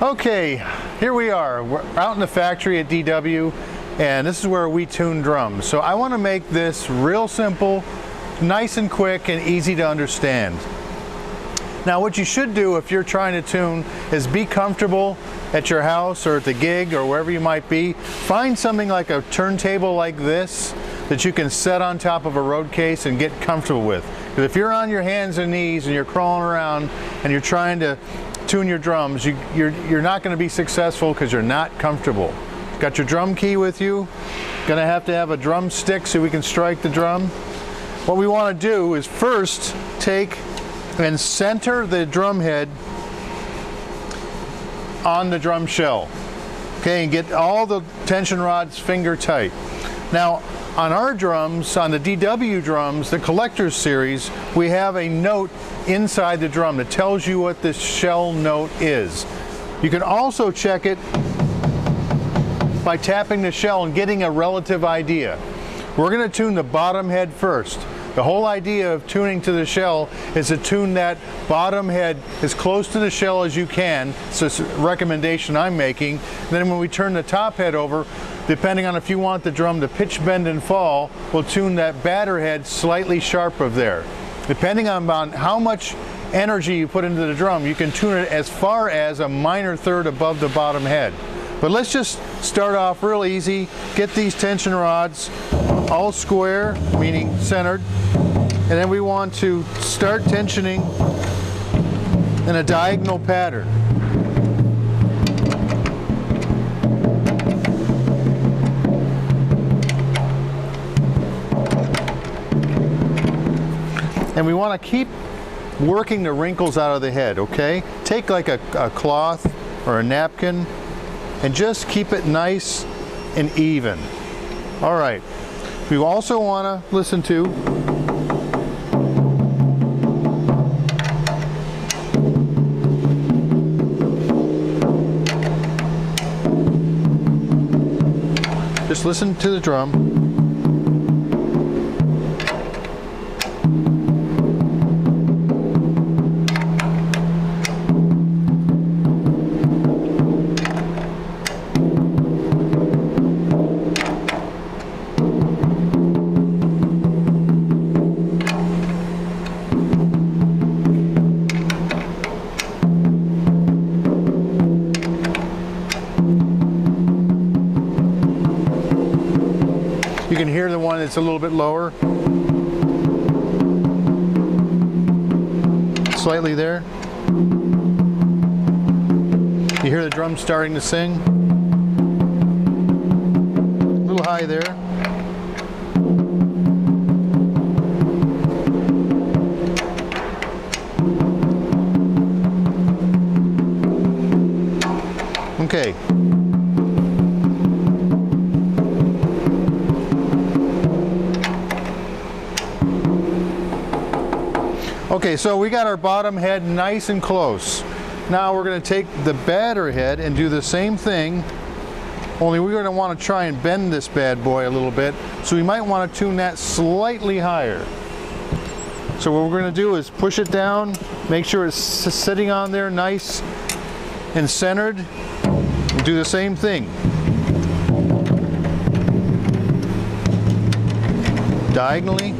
Okay, here we are. We're out in the factory at DW, and this is where we tune drums. So I want to make this real simple, nice and quick, and easy to understand. Now what you should do if you're trying to tune is be comfortable at your house or at the gig or wherever you might be. Find something like a turntable like this that you can set on top of a road case and get comfortable with. Because if you're on your hands and knees and you're crawling around and you're trying to tune your drums, you're not going to be successful because you're not comfortable. Got your drum key with you. Going to have a drum stick so we can strike the drum. What we want to do is first take and center the drum head on the drum shell. Okay, and get all the tension rods finger tight. Now on our drums, on the DW drums, the Collector's series, we have a note inside the drum that tells you what the shell note is. You can also check it by tapping the shell and getting a relative idea. We're going to tune the bottom head first. The whole idea of tuning to the shell is to tune that bottom head as close to the shell as you can. So it's a recommendation I'm making. And then when we turn the top head over, depending on if you want the drum to pitch, bend, and fall, we'll tune that batter head slightly sharp of there. Depending on how much energy you put into the drum, you can tune it as far as a minor third above the bottom head. But let's just start off real easy. Get these tension rods all square, meaning centered, and then we want to start tensioning in a diagonal pattern. And we want to keep working the wrinkles out of the head, okay? Take like a cloth or a napkin and just keep it nice and even. All right. We also want to listen to just listen to the drum. You can hear the one that's a little bit lower. Slightly there. You hear the drum starting to sing. A little high there. Okay. Okay, so we got our bottom head nice and close. Now we're going to take the batter head and do the same thing, only we're going to want to try and bend this bad boy a little bit, so we might want to tune that slightly higher. So what we're going to do is push it down, make sure it's sitting on there nice and centered, and do the same thing. Diagonally.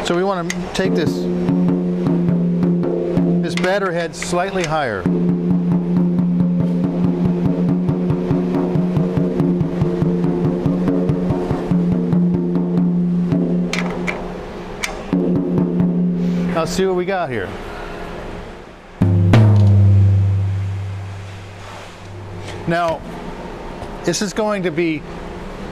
So we want to take this batter head slightly higher. Now see what we got here. Now, this is going to be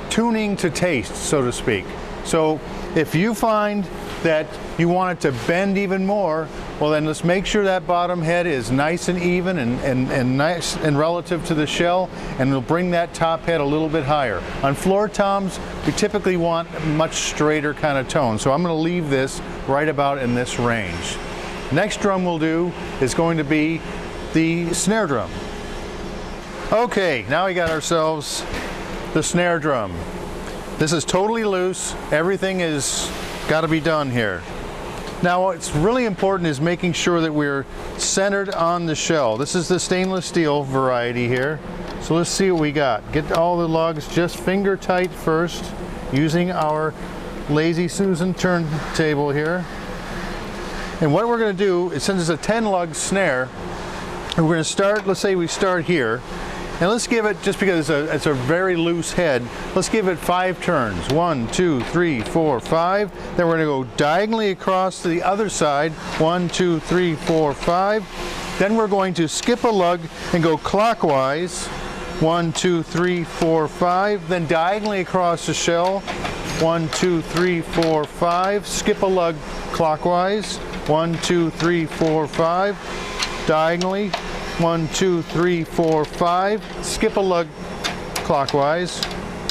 tuning to taste, so to speak. So if you find that you want it to bend even more, Well, then let's make sure that bottom head is nice and even and nice and relative to the shell, and we'll bring that top head a little bit higher. On floor toms, we typically want a much straighter kind of tone, so I'm going to leave this right about in this range. Next drum we'll do is going to be the snare drum. Okay, now we got ourselves the snare drum. This is totally loose. Everything is got to be done here. Now what's really important is making sure that we're centered on the shell. This is the stainless steel variety here. So let's see what we got. Get all the lugs just finger tight first using our Lazy Susan turntable here. And what we're going to do is, since it's a 10 lug snare, we're going to start, let's say we start here. And let's give it, just because it's a very loose head, let's give it 5 turns. 1, 2, 3, 4, 5. Then we're going to go diagonally across to the other side. 1, 2, 3, 4, 5. Then we're going to skip a lug and go clockwise. 1, 2, 3, 4, 5. Then diagonally across the shell. 1, 2, 3, 4, 5. Skip a lug clockwise. 1, 2, 3, 4, 5. Diagonally. 1, 2, 3, 4, 5. Skip a lug clockwise.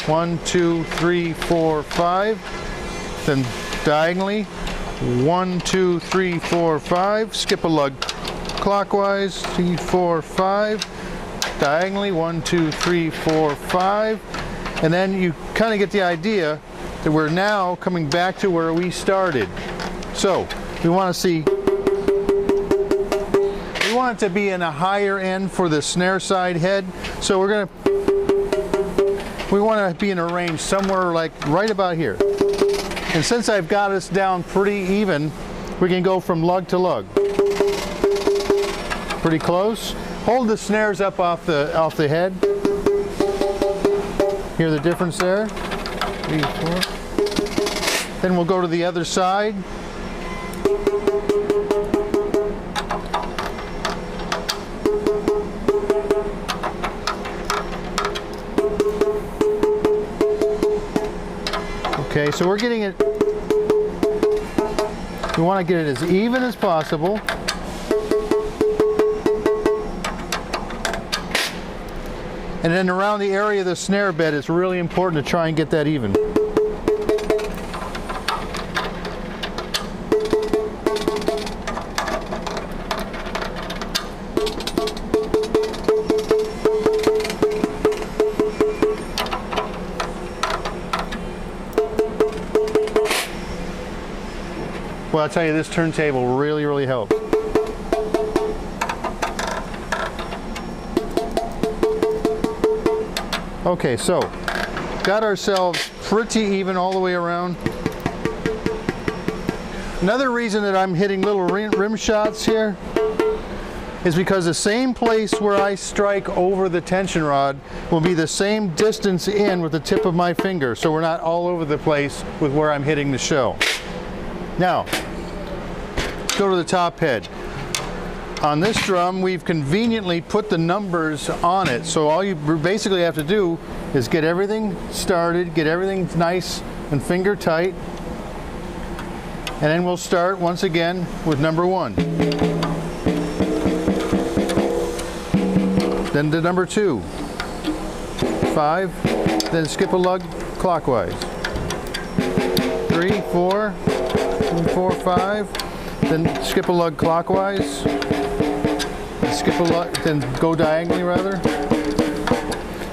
1, 2, 3, 4, 5. Then diagonally. 1, 2, 3, 4, 5. Skip a lug clockwise. 3, 4, 5. Diagonally. 1, 2, 3, 4, 5. And then you kind of get the idea that we're now coming back to where we started. So we want to see. We want it to be in a higher end for the snare side head, so we want to be in a range somewhere like right about here. And since I've got us down pretty even, we can go from lug to lug. Pretty close. Hold the snares up off the head. Hear the difference there? 3, 4. Then we'll go to the other side. Okay, so we're getting it, we want to get it as even as possible. And then around the area of the snare bed, it's really important to try and get that even. Well, I'll tell you, this turntable really helps. Okay, so got ourselves pretty even all the way around. Another reason that I'm hitting little rim shots here is because the same place where I strike over the tension rod will be the same distance in with the tip of my finger, so we're not all over the place with where I'm hitting the shell. Now, go to the top head. On this drum, we've conveniently put the numbers on it, so all you basically have to do is get everything started, get everything nice and finger tight, and then we'll start once again with number 1. Then to number 2. 5. Then skip a lug clockwise. 3, 4, 4, 5. Then skip a lug clockwise. Skip a lug, then go diagonally rather.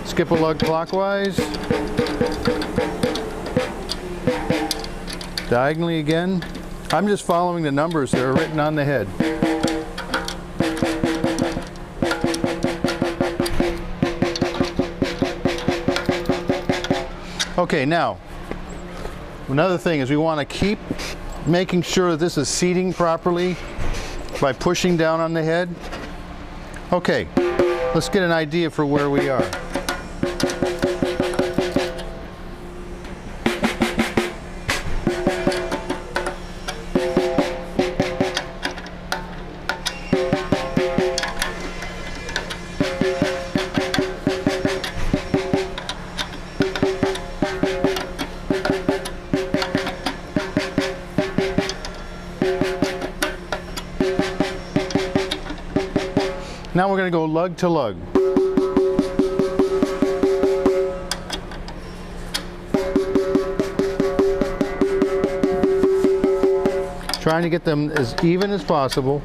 Skip a lug clockwise. Diagonally again. I'm just following the numbers that are written on the head. Okay, now, another thing is we want to keep making sure that this is seating properly by pushing down on the head. Okay, let's get an idea for where we are. we're going to go lug to lug. Trying to get them as even as possible.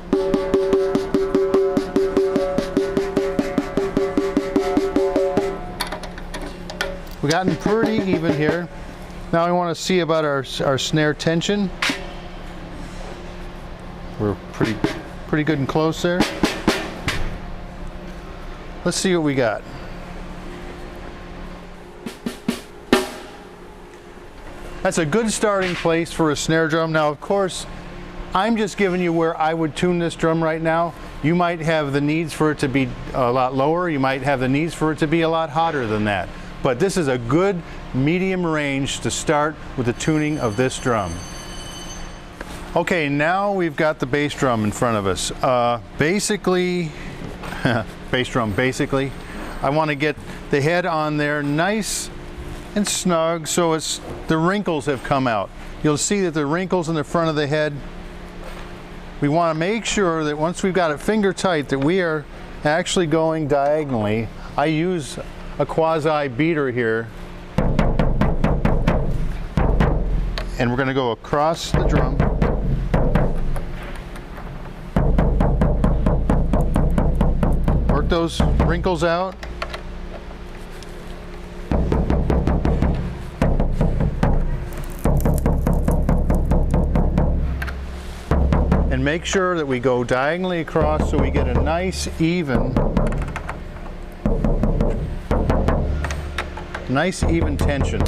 We've gotten pretty even here. Now I want to see about our snare tension. We're pretty good and close there. Let's see what we got. That's a good starting place for a snare drum. Now, of course, I'm just giving you where I would tune this drum right now. You might have the needs for it to be a lot lower. You might have the needs for it to be a lot hotter than that. But this is a good medium range to start with the tuning of this drum. Okay, now we've got the bass drum in front of us. Basically, bass drum, basically, I want to get the head on there nice and snug so the wrinkles have come out. You'll see that the wrinkles in the front of the head, we want to make sure that once we've got it finger tight that we are actually going diagonally. I use a quasi beater here, and we're going to go across the drum. Work those wrinkles out. And make sure that we go diagonally across so we get a nice even tension.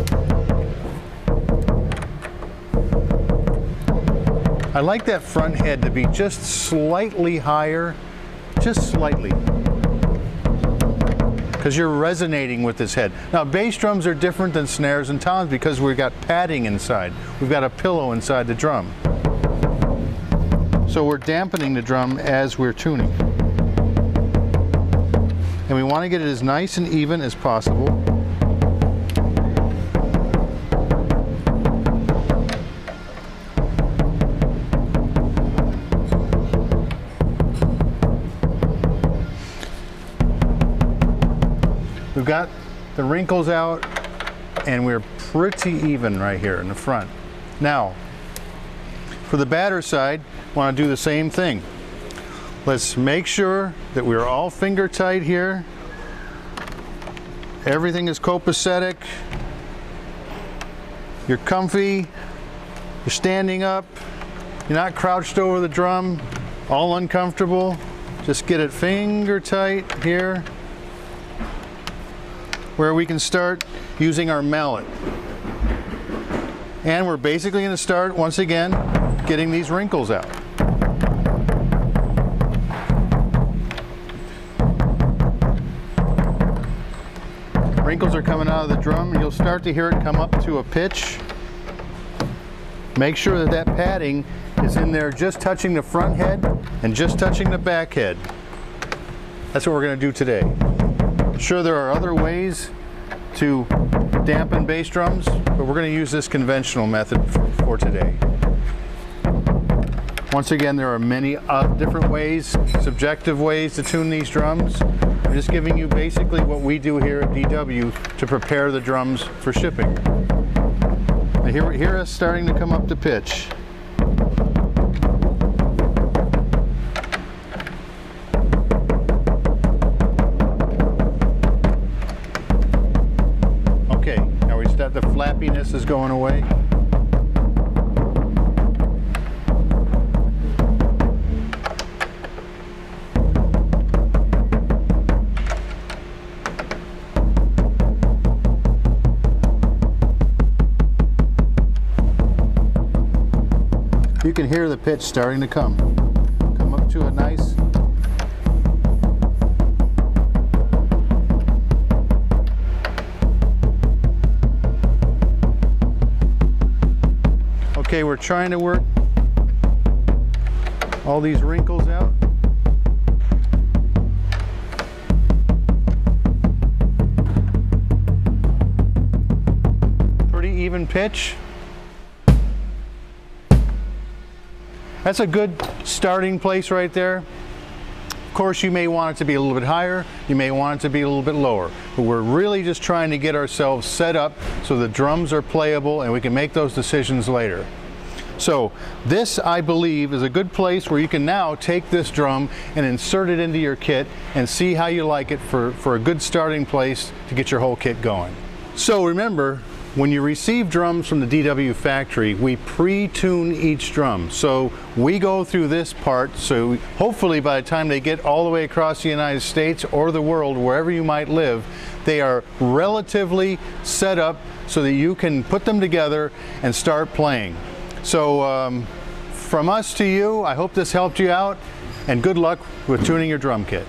I like that front head to be just slightly higher, just slightly, because you're resonating with this head. Now, bass drums are different than snares and toms because we've got padding inside. We've got a pillow inside the drum. So we're dampening the drum as we're tuning. And we want to get it as nice and even as possible. We've got the wrinkles out and we're pretty even right here in the front. Now, for the batter side, I want to do the same thing. Let's make sure that we're all finger tight here. Everything is copacetic. You're comfy. You're standing up. You're not crouched over the drum, all uncomfortable. Just get it finger tight here, where we can start using our mallet. And we're basically going to start, once again, getting these wrinkles out. Wrinkles are coming out of the drum, and you'll start to hear it come up to a pitch. Make sure that that padding is in there just touching the front head and just touching the back head. That's what we're going to do today. Sure, there are other ways to dampen bass drums, but we're going to use this conventional method for today. Once again, there are many different ways, subjective ways to tune these drums. I'm just giving you basically what we do here at DW to prepare the drums for shipping. Now hear us starting to come up to pitch. Okay, now the flappiness is going away. You can hear the pitch starting to come up to a nice. Okay, we're trying to work all these wrinkles out. Pretty even pitch. That's a good starting place right there. course, you may want it to be a little bit higher, you may want it to be a little bit lower, but we're really just trying to get ourselves set up so the drums are playable and we can make those decisions later. So this, I believe, is a good place where you can now take this drum and insert it into your kit and see how you like it for a good starting place to get your whole kit going. So remember, when you receive drums from the DW factory, we pre-tune each drum. So we go through this part, so hopefully by the time they get all the way across the United States or the world, wherever you might live, they are relatively set up so that you can put them together and start playing. So from us to you, I hope this helped you out, and good luck with tuning your drum kit.